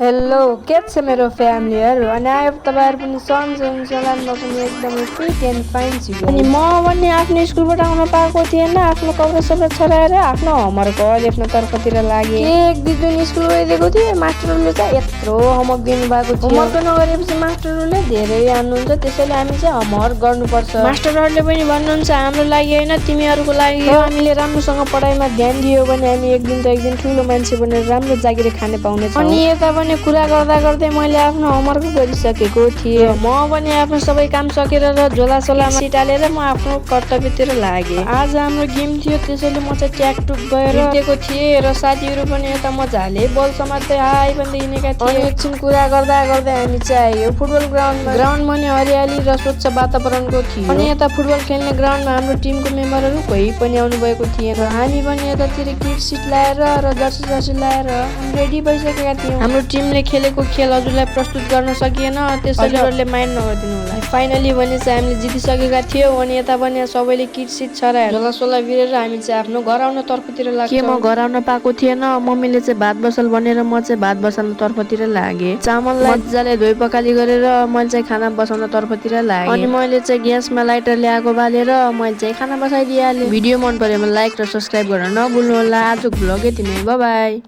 Hello के छ मेरो फ्यामिलीहरु अनि आयो तपाईहरु पनि सन्चै हुनुहुन्छ होला म पनि एकदमै फिट एन्ड फाइन छु अनि म पनि आफ्नो स्कुलबाट आउन पाएको थिएन आफ्नो कपडा सबै छराएर आफ्नो होमवर्क लेख्न तर्फतिर लागे के एक दुई दिन स्कुल गइदिएको थिए मास्टरले चाहिँ यत्रो होमवर्क दिनु भएको थियो होमवर्क नगरेपछि मास्टरले धेरै हान्नुहुन्छ त्यसैले हामी चाहिँ होमवर्क गर्नुपर्छ मास्टरहरुले पनि भन्नुहुन्छ हाम्रो लागि हैन तिमीहरुको लागि हो हामीले राम्रोसँग पढाइमा ध्यान दियो भने हामी एक दिन त एक दिन ठुलो मान्छे बनेर राम्रो जागिर खाने पाउने छौं अनि यता पनि कुरा गर्दा गर्दै मैले आफ्नो होमवर्क गरिसकेको थिएँ म पनि आफ्नो सबै काम सकेर र झोला सोलामा सिटालेर म आफ्नो कर्तव्यतिर लागे आज हाम्रो गेम थियो त्यसैले म चाहिँ ट्याकटुक गएर जितेको थिएँ र साथीहरु पनि यता मजाले बल समात्दै हाई भन्दै हिँडेका थिए अनि एकछिन कुरा गर्दा गर्दै हामी चाहिँ आयो फुटबल ग्राउन्ड पनि हरियाली र स्वच्छ वातावरणको थियो अनि यता फुटबल खेल्ने ग्राउन्डमा हाम्रो टिमको मेम्बरहरु कोही पनि आउनु भएको थिएन हामी पनि यतातिर किट सिट लाएर र जर्सी लाएर रेडी भइसकेका थियौं हाम्रो टिमले खेलेको खेल हजुरलाई प्रस्तुत गर्न सकिएन त्यसैले हजुरले माइन्ड नगर्दिनु होला फाइनली भने चाहिँ हामीले जितिसकेका थियौं अनि यता पनि सबैले किट सिट छराएर झोला सोला बिरेर हामी चाहिँ आफ्नो घर आउन तर्फतिर लाग्यौं के म घर आउन पाएको थिएन मम्मीले चाहिँ भात बसल भनेर म चाहिँ भात बसाल्न तर्फतिर लागे चामललाई मजाले धोइ पखाली गरेर मैले चाहिँ खाना बसाउन तर्फतिर लागे अनि मैले चाहिँ ग्यासमा लाइटर ल्याएको बालेर मैले चाहिँ खाना बसाइदिहालेँ भिडियो मन परेमा लाइक र सब्स्क्राइब गर्न नभुल्नु होला आजको भ्लग यति नै बाइ बाइ।